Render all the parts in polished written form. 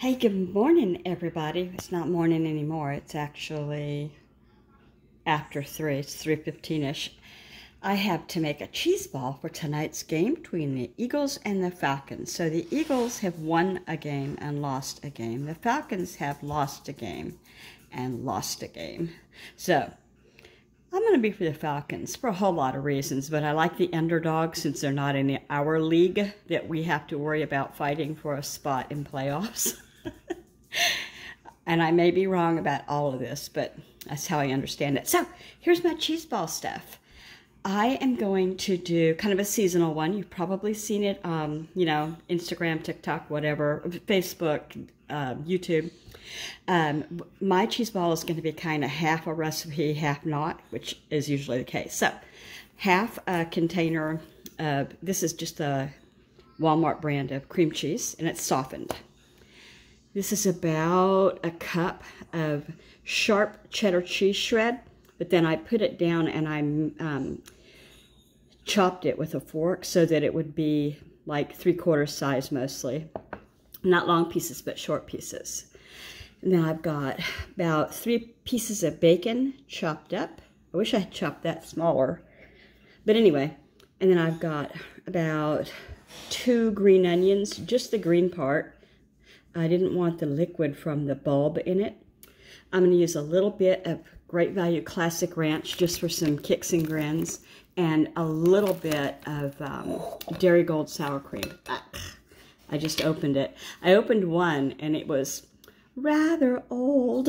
Hey, good morning, everybody. It's not morning anymore. It's actually after 3. It's 3:15-ish. I have to make a cheese ball for tonight's game between the Eagles and the Falcons. So the Eagles have won a game and lost a game. The Falcons have lost a game and lost a game. So I'm going to be for the Falcons for a whole lot of reasons, but I like the underdog since they're not in our league that we have to worry about fighting for a spot in playoffs. And I may be wrong about all of this, but that's how I understand it. So here's my cheese ball stuff. I am going to do kind of a seasonal one. You've probably seen it, Instagram, TikTok, whatever, Facebook, YouTube. My cheese ball is going to be kind of half a recipe, half not, which is usually the case. So half a container of, this is just a Walmart brand of cream cheese, and it's softened. This is about a cup of sharp cheddar cheese shred, but then I put it down and I chopped it with a fork so that it would be like 3/4 size mostly. Not long pieces, but short pieces. And then I've got about 3 pieces of bacon chopped up. I wish I had chopped that smaller. But anyway, and then I've got about 2 green onions, just the green part. I didn't want the liquid from the bulb in it. I'm going to use a little bit of Great Value Classic Ranch just for some kicks and grins, and a little bit of Dairy Gold sour cream. I just opened it. I opened one and it was rather old.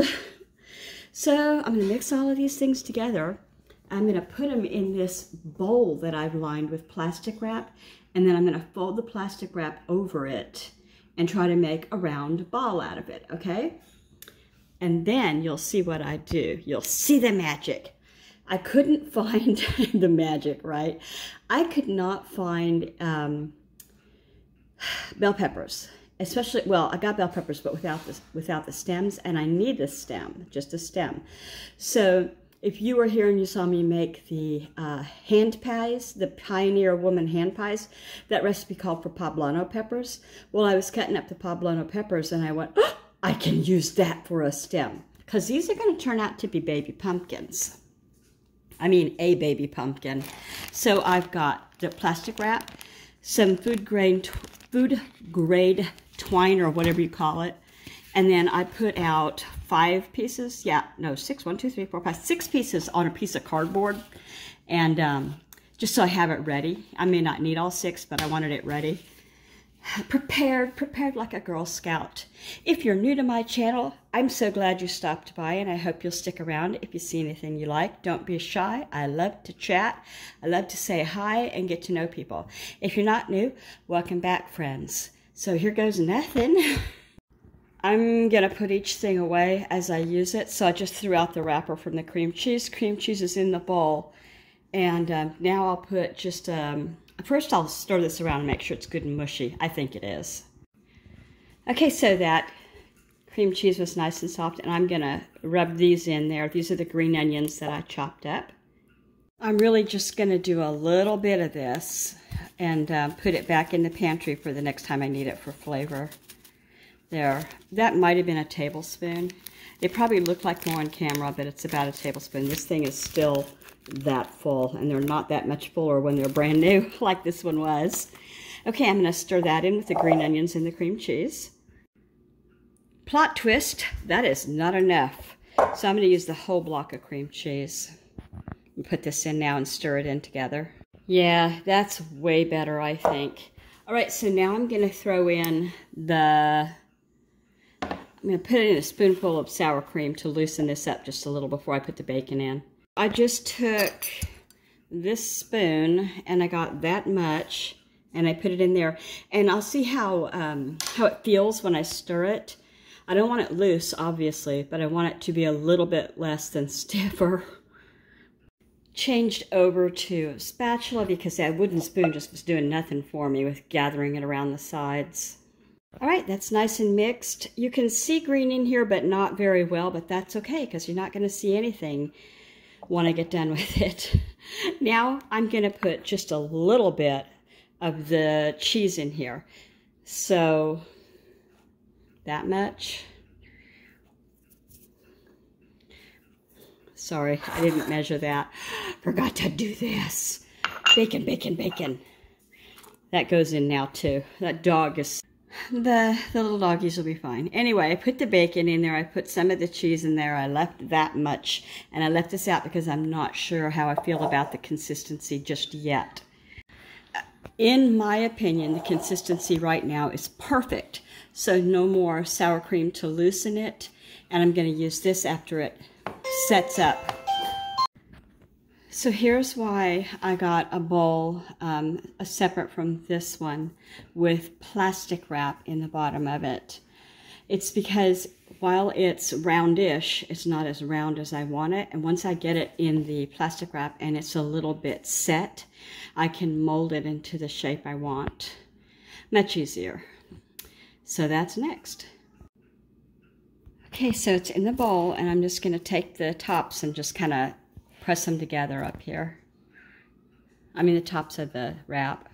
So I'm going to mix all of these things together. I'm going to put them in this bowl that I've lined with plastic wrap, and then I'm going to fold the plastic wrap over it and try to make a round ball out of it, okay? And then you'll see what I do. You'll see the magic. I couldn't find the magic, right? I could not find bell peppers, especially, well, I got bell peppers, but without the stems, and I need a stem, just a stem. So if you were here and you saw me make the hand pies, the Pioneer Woman hand pies, that recipe called for poblano peppers. Well, I was cutting up the poblano peppers and I went, oh, I can use that for a stem, because these are going to turn out to be baby pumpkins. I mean, a baby pumpkin. So I've got the plastic wrap, some food grade twine or whatever you call it. And then I put out 5 pieces, 6, 1, 2, 3, 4, 5, 6 pieces on a piece of cardboard. And just so I have it ready. I may not need all 6, but I wanted it ready. Prepared like a Girl Scout. If you're new to my channel, I'm so glad you stopped by, and I hope you'll stick around if you see anything you like. Don't be shy. I love to chat. I love to say hi and get to know people. If you're not new, welcome back, friends. So here goes nothing. I'm going to put each thing away as I use it. So I just threw out the wrapper from the cream cheese. Cream cheese is in the bowl. And now I'll put just, first I'll stir this around and make sure it's good and mushy. I think it is. Okay, so that cream cheese was nice and soft, and I'm going to rub these in there. These are the green onions that I chopped up. I'm really just going to do a little bit of this and put it back in the pantry for the next time I need it for flavor. There, that might have been a tablespoon. It probably looked like more on camera, but it's about a tablespoon. This thing is still that full, and they're not that much fuller when they're brand new, like this one was. Okay, I'm going to stir that in with the green onions and the cream cheese. Plot twist, that is not enough. So I'm going to use the whole block of cream cheese. And put this in now and stir it in together. Yeah, that's way better, I think. All right, so now I'm going to throw in I'm going to put in a spoonful of sour cream to loosen this up just a little before I put the bacon in. I just took this spoon and I got that much and I put it in there. And I'll see how it feels when I stir it. I don't want it loose, obviously, but I want it to be a little bit less than stiffer. Changed over to a spatula because that wooden spoon just was doing nothing for me with gathering it around the sides. All right, that's nice and mixed. You can see green in here, but not very well, but that's okay because you're not going to see anything when I get done with it. Now I'm going to put just a little bit of the cheese in here. So that much. Sorry, I didn't measure that. Forgot to do this. Bacon, bacon, bacon. That goes in now too. That dog is, the little doggies will be fine. Anyway, I put the bacon in there. I put some of the cheese in there. I left that much. And I left this out because I'm not sure how I feel about the consistency just yet. In my opinion, the consistency right now is perfect. So no more sour cream to loosen it. And I'm going to use this after it sets up. So here's why I got a bowl separate from this one with plastic wrap in the bottom of it. It's because while it's roundish, it's not as round as I want it. And once I get it in the plastic wrap and it's a little bit set, I can mold it into the shape I want. Much easier. So that's next. Okay, so it's in the bowl, and I'm just going to take the tops and just kind of press them together up here. I mean the tops of the wrap.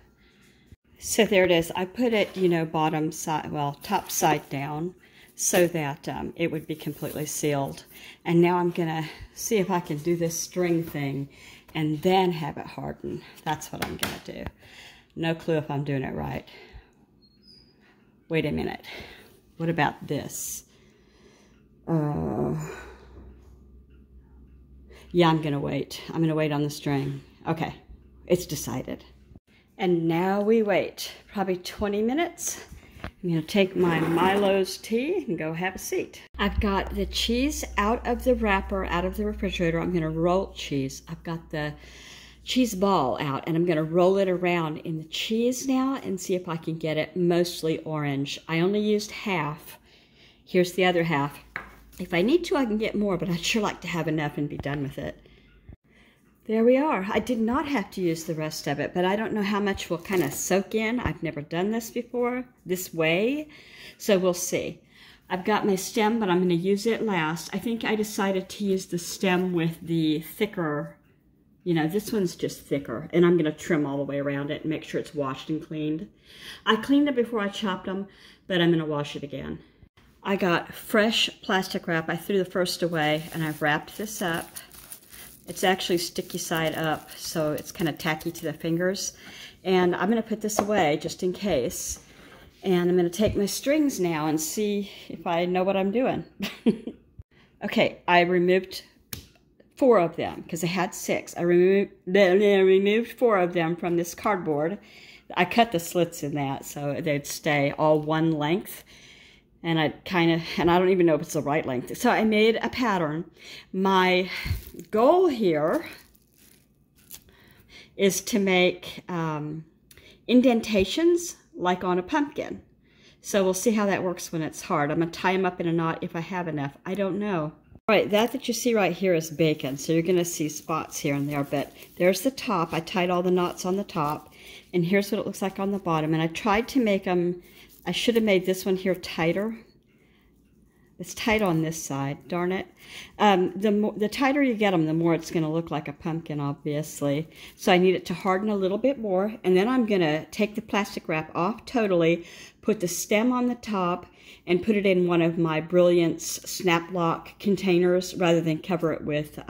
So there it is. I put it, you know, bottom side, well, top side down so that it would be completely sealed. And now I'm going to see if I can do this string thing and then have it harden. That's what I'm going to do. No clue if I'm doing it right. Wait a minute. What about this? Yeah, I'm going to wait. I'm going to wait on the string. Okay, it's decided. And now we wait probably 20 minutes. I'm going to take my Milo's tea and go have a seat. I've got the cheese out of the wrapper, out of the refrigerator. I'm going to roll cheese. I've got the cheese ball out, and I'm going to roll it around in the cheese now and see if I can get it mostly orange. I only used half. Here's the other half. If I need to, I can get more, but I'd sure like to have enough and be done with it. There we are. I did not have to use the rest of it, but I don't know how much will kind of soak in. I've never done this before, this way, so we'll see. I've got my stem, but I'm going to use it last. I think I decided to use the stem with the thicker, you know, this one's just thicker, and I'm going to trim all the way around it and make sure it's washed and cleaned. I cleaned it before I chopped them, but I'm going to wash it again. I got fresh plastic wrap. I threw the first away, and I've wrapped this up. It's actually sticky side up, so it's kind of tacky to the fingers. And I'm going to put this away just in case. And I'm going to take my strings now and see if I know what I'm doing. Okay, I removed 4 of them because I had 6. I removed 4 of them from this cardboard. I cut the slits in that so they'd stay all one length. And I don't even know if it's the right length. So I made a pattern. My goal here is to make indentations like on a pumpkin. So we'll see how that works when it's hard. I'm going to tie them up in a knot if I have enough. I don't know. All right, that you see right here is bacon. So you're going to see spots here and there. But there's the top. I tied all the knots on the top. And here's what it looks like on the bottom. And I tried to make them... I should have made this one here tighter. It's tight on this side, darn it. The tighter you get them, the more it's going to look like a pumpkin, obviously. So I need it to harden a little bit more. And then I'm going to take the plastic wrap off totally, put the stem on the top, and put it in one of my Brilliance snap lock containers rather than cover it with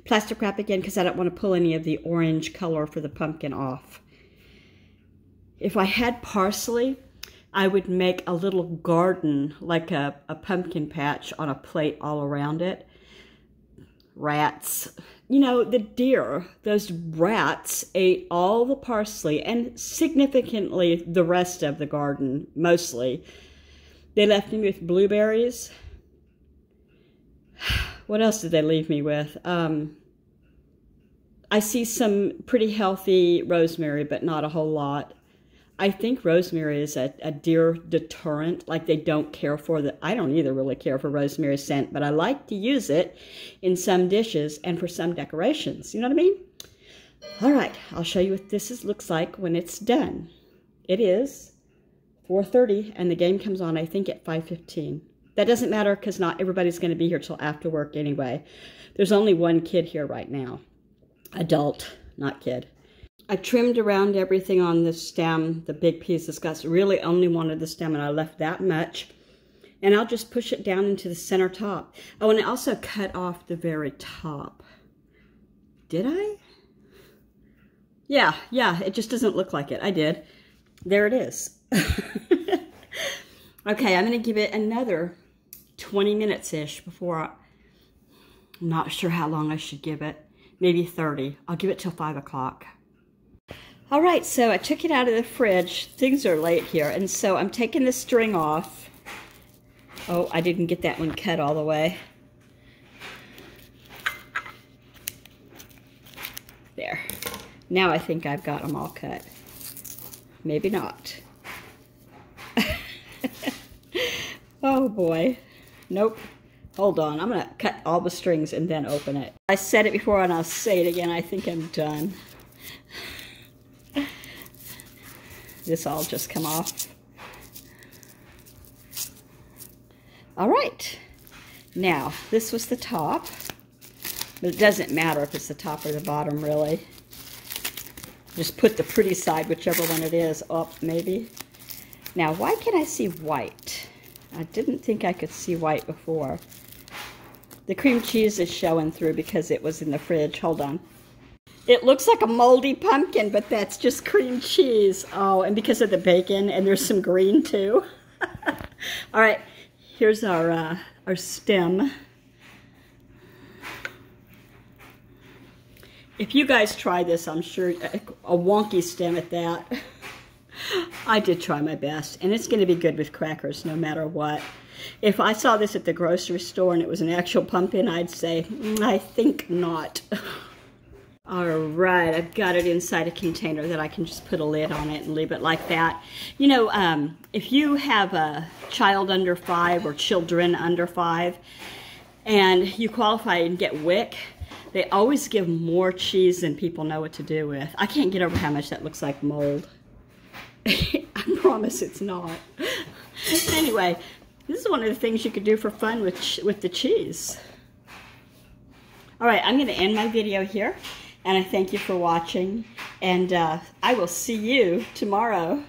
plastic wrap again, because I don't want to pull any of the orange color for the pumpkin off. If I had parsley, I would make a little garden, like a pumpkin patch on a plate all around it. Rats. You know, the deer, those rats ate all the parsley and significantly the rest of the garden, mostly. They left me with blueberries. What else did they leave me with? I see some pretty healthy rosemary, but not a whole lot. I think rosemary is a deer deterrent, like they don't care for the... I don't either really care for rosemary scent, but I like to use it in some dishes and for some decorations. You know what I mean? All right, I'll show you what this looks like when it's done. It is 4:30, and the game comes on, I think, at 5:15. That doesn't matter because not everybody's going to be here till after work anyway. There's only one kid here right now. Adult, not kid. I trimmed around everything on the stem, the big pieces, because I really only wanted the stem, and I left that much. And I'll just push it down into the center top. Oh, and I also cut off the very top. Did I? Yeah, it just doesn't look like it. I did. There it is. Okay, I'm going to give it another 20 minutes-ish before I'm not sure how long I should give it. Maybe 30. I'll give it till 5 o'clock. All right, so I took it out of the fridge. Things are late here, and so I'm taking the string off. Oh, I didn't get that one cut all the way. There. Now I think I've got them all cut. Maybe not. Oh boy. Nope. Hold on. I'm going to cut all the strings and then open it. I said it before and I'll say it again. I think I'm done. This all just come off. All right. Now, this was the top. But it doesn't matter if it's the top or the bottom, really. Just put the pretty side, whichever one it is, up, maybe. Now, why can I see white? I didn't think I could see white before. The cream cheese is showing through because it was in the fridge. Hold on. It looks like a moldy pumpkin, but that's just cream cheese. Oh, and because of the bacon, and there's some green too. All right, here's our stem. If you guys try this, I'm sure a wonky stem at that. I did try my best, and it's going to be good with crackers no matter what. If I saw this at the grocery store and it was an actual pumpkin, I'd say, I think not. All right, I've got it inside a container that I can just put a lid on it and leave it like that. You know, if you have a child under 5 or children under 5 and you qualify and get WIC, they always give more cheese than people know what to do with. I can't get over how much that looks like mold. I promise it's not. Anyway, this is one of the things you could do for fun with the cheese. All right, I'm going to end my video here, and I thank you for watching, and I will see you tomorrow.